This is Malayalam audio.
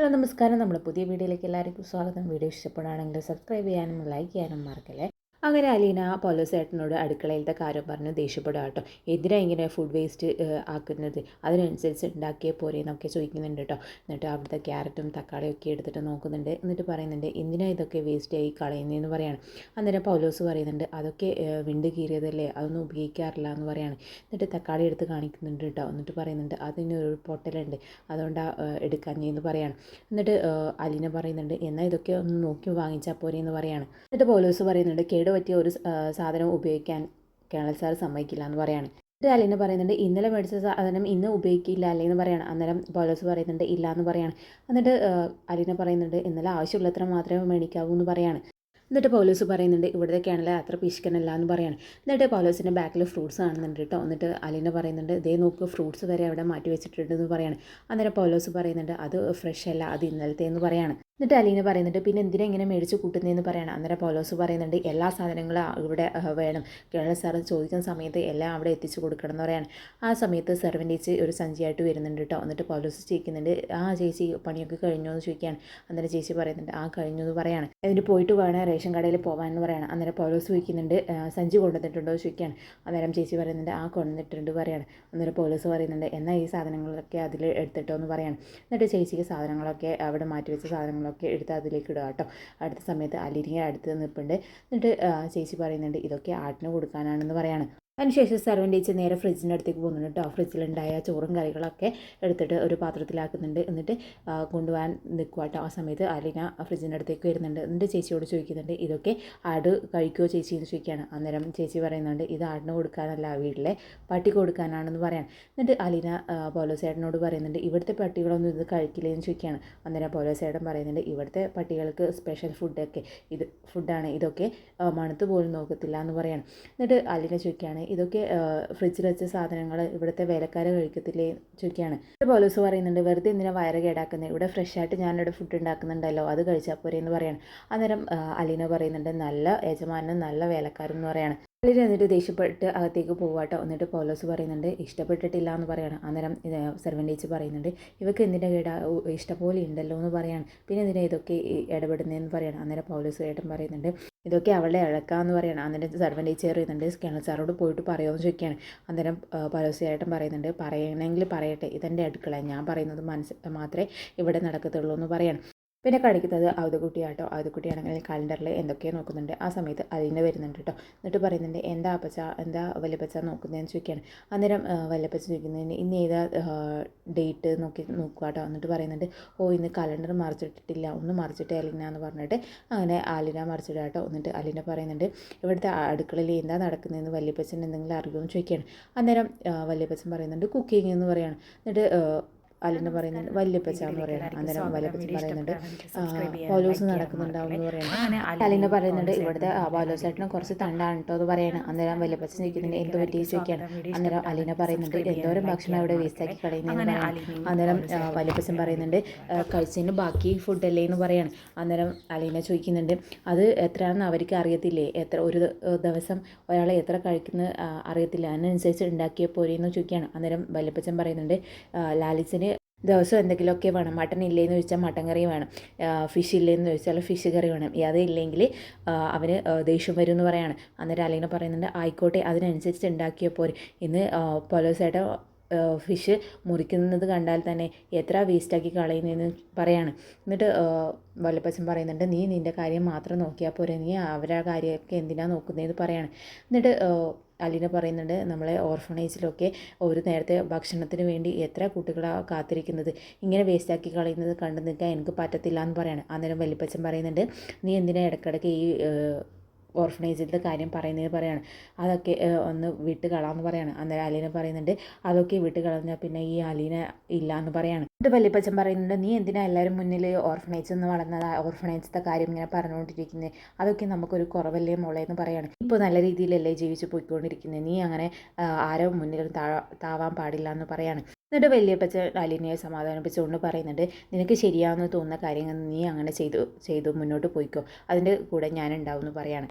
ഹലോ നമസ്കാരം. നമ്മുടെ പുതിയ വീഡിയോയിലേക്ക് എല്ലാവർക്കും സ്വാഗതം. വീഡിയോ ഇഷ്ടപ്പെടുകയാണെങ്കിൽ സബ്സ്ക്രൈബ് ചെയ്യാനും ലൈക്ക് ചെയ്യാനും മറക്കല്ലേ. അങ്ങനെ അലീന പോലോസേട്ടനോട് അടുക്കളയിലത്തെ കാര്യം പറഞ്ഞ് ദേഷ്യപ്പെടുക കേട്ടോ. എന്തിനാ ഇങ്ങനെ ഫുഡ് വേസ്റ്റ് ആക്കുന്നത്, അതിനനുസരിച്ച് ഉണ്ടാക്കിയേ പോരെ എന്നൊക്കെ ചോദിക്കുന്നുണ്ട് കേട്ടോ. എന്നിട്ട് അവിടുത്തെ ക്യാരറ്റും തക്കാളിയും ഒക്കെ എടുത്തിട്ട് നോക്കുന്നുണ്ട്. എന്നിട്ട് പറയുന്നുണ്ട് എന്തിനാ ഇതൊക്കെ വേസ്റ്റ് ആയി കളയുന്നതെന്ന് പറയാണ്. അന്നേരം പൗലോസ് പറയുന്നുണ്ട് അതൊക്കെ വിണ്ട് കീറിയതല്ലേ, അതൊന്നും ഉപയോഗിക്കാറില്ല എന്ന് പറയാണ്. എന്നിട്ട് തക്കാളി എടുത്ത് കാണിക്കുന്നുണ്ട് കേട്ടോ. എന്നിട്ട് പറയുന്നുണ്ട് അതിനൊരു പൊട്ടലുണ്ട്, അതുകൊണ്ടാണ് എടുക്കാഞ്ഞെന്ന് പറയാണ്. എന്നിട്ട് അലീന പറയുന്നുണ്ട് എന്നാൽ ഇതൊക്കെ ഒന്ന് നോക്കി വാങ്ങിച്ചാൽ പോരെ എന്ന് പറയാണ്. എന്നിട്ട് പൗലോസ് പറയുന്നുണ്ട് കേടുപറ്റിയ ഒരു സാധനം ഉപയോഗിക്കാൻ കേണൽ സാർ സമ്മതിക്കില്ല എന്ന് പറയാണ്. എന്നിട്ട് അലീന പറയുന്നുണ്ട് ഇന്നലെ മേടിച്ച സാധനം ഇന്ന് ഉപയോഗിക്കില്ല അല്ലേ എന്ന് പറയാണ്. അന്നേരം പൗലോസ് പറയുന്നുണ്ട് ഇല്ല എന്ന് പറയാണ്. എന്നിട്ട് അലീന പറയുന്നുണ്ട് ഇന്നലെ ആവശ്യമുള്ളത്ര മാത്രമേ മേടിക്കാവൂ എന്ന് പറയാണ്. എന്നിട്ട് പൗലോസ് പറയുന്നുണ്ട് ഇവിടുത്തെ കേണൽ അത്ര പിശുക്കനല്ല എന്ന് പറയാണ്. എന്നിട്ട് പൗലോസിൻ്റെ ബാക്കിൽ ഫ്രൂട്ട്സ് കാണുന്നുണ്ട് കേട്ടോ. എന്നിട്ട് അലീന പറയുന്നുണ്ട് ഇതേ നോക്ക് ഫ്രൂട്ട്സ് വരെ അവിടെ മാറ്റി വെച്ചിട്ടുണ്ടെന്ന് പറയാണ്. അന്നേരം പൗലോസ് പറയുന്നുണ്ട് അത് ഫ്രഷ് അല്ല, അത് ഇന്നലത്തെ എന്ന് പറയാണ്. എന്നിട്ട് അലീന പറയുന്നുണ്ട് പിന്നെ എന്തിനാ ഇങ്ങനെ മേടിച്ച് കൂട്ടുന്നതെന്ന് പറയണം. അന്നേരം പൗലോസ് പറയുന്നുണ്ട് എല്ലാ സാധനങ്ങളും ഇവിടെ വേണം, കേണൽ സാർ ചോദിക്കുന്ന സമയത്ത് എല്ലാം അവിടെ എത്തിച്ചു കൊടുക്കണം എന്ന് പറയാണ്. ആ സമയത്ത് സെർവൻറ്റേജ് ഒരു സഞ്ചിയായിട്ട് വരുന്നുണ്ട് കേട്ടോ. എന്നിട്ട് പൗലോസ് ചോദിക്കുന്നുണ്ട് ആ ചേച്ചി പണിയൊക്കെ കഴിഞ്ഞോ എന്ന് ചോദിക്കുകയാണ്. അന്നേരം ചേച്ചി പറയുന്നുണ്ട് ആ കഴിഞ്ഞു എന്ന് പറയാണ്. എന്നിട്ട് പോയിട്ട് വേണം റേഷൻ കടയിൽ പോകാമെന്ന് പറയണം. അന്നേരം പൗലോസ് ചോദിക്കുന്നുണ്ട് സഞ്ചി കൊണ്ടുവന്നിട്ടുണ്ടോ എന്ന് ചോദിക്കുകയാണ്. അന്നേരം ചേച്ചി പറയുന്നുണ്ട് ആ കൊണ്ടുവന്നിട്ടുണ്ട് പറയാണ്. അന്നേരം പൗലോസ് പറയുന്നുണ്ട് എന്നാൽ ഈ സാധനങ്ങളൊക്കെ അതിൽ എടുത്തിട്ടോ എന്ന് പറയാണ്. എന്നിട്ട് ചേച്ചിക്ക് സാധനങ്ങളൊക്കെ അവിടെ മാറ്റി വെച്ച സാധനങ്ങളൊക്കെ എടുത്ത് അതിലേക്ക് ഇടുക കേട്ടോ. അടുത്ത സമയത്ത് അലിരിങ്ങ അടുത്ത് നിൽപ്പുണ്ട്. എന്നിട്ട് ചേച്ചി പറയുന്നുണ്ട് ഇതൊക്കെ ആട്ടിന് കൊടുക്കാനാണെന്ന് പറയാണ്. അതിനുശേഷം സെർവൻറ്റേജ് നേരെ ഫ്രിഡ്ജിൻ്റെ അടുത്തേക്ക് പോകുന്നുണ്ട് കേട്ടോ. ഫ്രിഡ്ജിലുണ്ടായ ചോറും കറികളൊക്കെ എടുത്തിട്ട് ഒരു പാത്രത്തിലാക്കുന്നുണ്ട്. എന്നിട്ട് കൊണ്ടുപോകാൻ നിൽക്കുക കേട്ടോ. ആ സമയത്ത് അലീന ഫ്രിഡ്ജിൻ്റെ അടുത്തേക്ക് വരുന്നുണ്ട്. എന്നിട്ട് ചേച്ചിയോട് ചോദിക്കുന്നുണ്ട് ഇതൊക്കെ ആട് കഴിക്കുമോ ചേച്ചി എന്ന് ചോദിക്കുകയാണ്. അന്നേരം ചേച്ചി പറയുന്നുണ്ട് ഇത് ആടിന് കൊടുക്കാനല്ല, വീട്ടിലെ പട്ടിക്ക് കൊടുക്കാനാണെന്ന് പറയാൻ. എന്നിട്ട് അലീന പൗലോസേട്ടനോട് പറയുന്നുണ്ട് ഇവിടുത്തെ പട്ടികളൊന്നും ഇത് കഴിക്കില്ലേ എന്ന് ചോദിക്കുകയാണ്. അന്നേരം പൗലോസേട്ടൻ പറയുന്നുണ്ട് ഇവിടുത്തെ പട്ടികൾക്ക് സ്പെഷ്യൽ ഫുഡാണ്, ഇതൊക്കെ മണത്ത് പോലും നോക്കത്തില്ല എന്ന് പറയാണ്. എന്നിട്ട് അലീന ചോദിക്കുകയാണ് ഇതൊക്കെ ഫ്രിഡ്ജിൽ വെച്ച സാധനങ്ങൾ ഇവിടുത്തെ വേലക്കാരെ കഴിക്കത്തില്ലേ ചോദിക്കുകയാണ്. പൗലോസ് പറയുന്നുണ്ട് വെറുതെ എന്തിനാ വയറ് കേടാക്കുന്നത്, ഇവിടെ ഫ്രഷ് ആയിട്ട് ഞാനിവിടെ ഫുഡ് ഉണ്ടാക്കുന്നുണ്ടല്ലോ, അത് കഴിച്ചാൽ പോരെ എന്ന് പറയാണ്. അന്നേരം അലീന പറയുന്നുണ്ട് നല്ല യജമാനും നല്ല വേലക്കാരും എന്ന് പറയാണ്. അലീന എന്നിട്ട് ദേഷ്യപ്പെട്ട് അകത്തേക്ക് പോവാട്ടോ. എന്നിട്ട് പൗലോസ് പറയുന്നുണ്ട് ഇഷ്ടപ്പെട്ടിട്ടില്ല എന്ന് പറയാണ്. അന്നേരം സെർവൻറ്റേജ് പറയുന്നുണ്ട് ഇവർക്ക് എന്തിൻ്റെ ഇഷ്ടപോലെ ഉണ്ടല്ലോ എന്ന് പറയാണ്. പിന്നെ എന്തിനാ ഇതൊക്കെ ഇടപെടുന്നതെന്ന് പറയണം. അന്നേരം പൗലോസ് ഏട്ടൻ പറയുന്നുണ്ട് ഇതൊക്കെ അവളുടെ ഇഴക്കാന്ന് പറയണം. അന്നേരം സെർവൻറ്റേജ് പറയുന്നുണ്ട് കേണൽ സാറോട് പോയിട്ട് പറയുമെന്ന് ചോദിക്കുകയാണ്. അന്നേരം പൗലോസ് ഏട്ടൻ പറയുന്നുണ്ട് പറയണമെങ്കിൽ പറയട്ടെ, ഇതെൻ്റെ അടുക്കള, ഞാൻ പറയുന്നത് മാത്രമേ ഇവിടെ നടക്കത്തുള്ളൂ എന്ന് പറയണം. പിന്നെ കളിക്കുന്നത് അവധക്കുട്ടിയാട്ടോ. അവധക്കുട്ടിയാണെങ്കിൽ കലണ്ടറിൽ എന്തൊക്കെയോ നോക്കുന്നുണ്ട്. ആ സമയത്ത് അലീന വരുന്നുണ്ട് കേട്ടോ. എന്നിട്ട് പറയുന്നുണ്ട് എന്താ അപ്പച്ച, എന്താ വല്യപ്പച്ച നോക്കുന്നതെന്ന് ചോദിക്കുകയാണ്. അന്നേരം വല്യപ്പച്ച ചോദിക്കുന്നതിന് ഇന്ന് ഏതാ ഡേറ്റ് നോക്കുക കേട്ടോ. എന്നിട്ട് പറയുന്നുണ്ട് ഇന്ന് കലണ്ടർ മറിച്ചിട്ടിട്ടില്ല, ഒന്ന് മറിച്ചിട്ട് അലീന എന്ന് പറഞ്ഞിട്ട് അങ്ങനെ അലീന മറിച്ചിടുക കേട്ടോ. എന്നിട്ട് അലീന പറയുന്നുണ്ട് ഇവിടുത്തെ അടുക്കളയിൽ എന്താ നടക്കുന്നതെന്ന് വല്യപ്പച്ചൻ എന്തെങ്കിലും അറിയുമെന്ന് ചോദിക്കുകയാണ്. അന്നേരം വല്യപ്പച്ചൻ പറയുന്നുണ്ട് കുക്കിംഗ് എന്ന് പറയാണ്. എന്നിട്ട് അലീന പറയുന്നുണ്ട് വല്യപ്പച്ച എന്ന് പറയണം. അന്നേരം വല്യപ്പച്ചൻ പറയുന്നുണ്ട് പൗലോസ് നടക്കുന്നുണ്ടാവും എന്ന് പറയണം. അലീന പറയുന്നുണ്ട് ഇവിടുത്തെ പൗലോസേട്ടന് കുറച്ച് തണ്ടാണ് കേട്ടോ എന്ന് പറയണം. അന്നേരം വല്യപ്പച്ചൻ ചോദിക്കുന്നുണ്ട് എന്ത് പറ്റി ചോദിക്കുകയാണ്. അന്നേരം അലീന പറയുന്നുണ്ട് എന്തോരം ഭക്ഷണം അവിടെ വേസ്റ്റാക്കി കളയുന്നതെന്ന് പറയണം. അന്നേരം വല്യപ്പച്ചൻ പറയുന്നുണ്ട് കഴിച്ചതിന് ബാക്കി ഫുഡല്ലേ എന്ന് പറയാണ്. അന്നേരം അലീന ചോദിക്കുന്നുണ്ട് അത് എത്രയാണെന്ന് അവർക്ക് അറിയത്തില്ലേ, ഒരു ദിവസം ഒരാളെ എത്ര കഴിക്കുന്ന അറിയത്തില്ല, അതിനനുസരിച്ച് ഉണ്ടാക്കിയ പോരെയെന്ന് ചോദിക്കുകയാണ്. അന്നേരം വല്യപ്പച്ചൻ പറയുന്നുണ്ട് ലാലിച്ചന് ദിവസം എന്തെങ്കിലുമൊക്കെ വേണം, മട്ടൻ ഇല്ലേന്ന് ചോദിച്ചാൽ മട്ടൻ കറി വേണം, ഫിഷ് ഇല്ലേന്ന് ചോദിച്ചാൽ ഫിഷ് കറി വേണം, അതില്ലെങ്കിൽ അവന് ദേഷ്യം വരും എന്ന് പറയാണ്. അന്നേരം അലീന പറയുന്നുണ്ട് ആയിക്കോട്ടെ അതിനനുസരിച്ച് ഉണ്ടാക്കിയപ്പോൾ ഇന്ന് പൗലോസേട്ടൻ ഫിഷ് മുറിക്കുന്നത് കണ്ടാൽ തന്നെ എത്ര വേസ്റ്റാക്കി കളയുന്നതെന്ന് പറയാണ്. എന്നിട്ട് വല്ലപ്പച്ചൻ പറയുന്നുണ്ട് നീ നിൻ്റെ കാര്യം മാത്രം നോക്കിയാൽ പോരെ, നീ അവരുടെ കാര്യമൊക്കെ എന്തിനാണ് നോക്കുന്നതെന്ന് പറയാണ്. എന്നിട്ട് അലീന പറയുന്നുണ്ട് നമ്മളെ ഓർഫണേജിലൊക്കെ ഒരു നേരത്തെ ഭക്ഷണത്തിന് വേണ്ടി എത്ര കുട്ടികളാണ് കാത്തിരിക്കുന്നത്, ഇങ്ങനെ വേസ്റ്റാക്കി കളയുന്നത് കണ്ടു നിൽക്കാൻ എനിക്ക് പറ്റത്തില്ല എന്ന് പറയാണ്. അന്നേരം വല്യപ്പച്ചൻ പറയുന്നുണ്ട് നീ എന്തിനാ ഇടയ്ക്കിടയ്ക്ക് ഈ ഓർഫണേജിൻ്റെ കാര്യം പറയുന്നത് പറയാണ്, അതൊക്കെ ഒന്ന് വിട്ട് കളാമെന്ന് പറയാണ്. അന്നേരം അലീന പറയുന്നുണ്ട് അതൊക്കെ വിട്ട് കളഞ്ഞാൽ പിന്നെ ഈ അലീന ഇല്ല എന്ന് പറയാണ്. എന്നിട്ട് വല്യപ്പച്ചൻ പറയുന്നുണ്ട് നീ എന്തിനാ എല്ലാവരും മുന്നിൽ ഓർഫണേജിൽ നിന്ന് വളർന്നത്, ഓർഫണേജത്തെ കാര്യം ഇങ്ങനെ പറഞ്ഞുകൊണ്ടിരിക്കുന്നത്, അതൊക്കെ നമുക്കൊരു കുറവല്ലേ മോളെ എന്ന് പറയാണ്. ഇപ്പോൾ നല്ല രീതിയിലല്ലേ ജീവിച്ച് പോയിക്കൊണ്ടിരിക്കുന്നത്, നീ അങ്ങനെ ആരോ മുന്നിൽ താവാൻ പാടില്ല എന്ന് പറയാണ്. എന്നിട്ട് വല്യപ്പച്ചൻ അലീനയെ സമാധാനിപ്പിച്ചുകൊണ്ട് പറയുന്നുണ്ട് നിനക്ക് ശരിയാണെന്ന് തോന്നുന്ന കാര്യങ്ങൾ നീ അങ്ങനെ ചെയ്തു മുന്നോട്ട് പോയിക്കോ, അതിൻ്റെ കൂടെ ഞാനുണ്ടാവും എന്ന് പറയാണ്.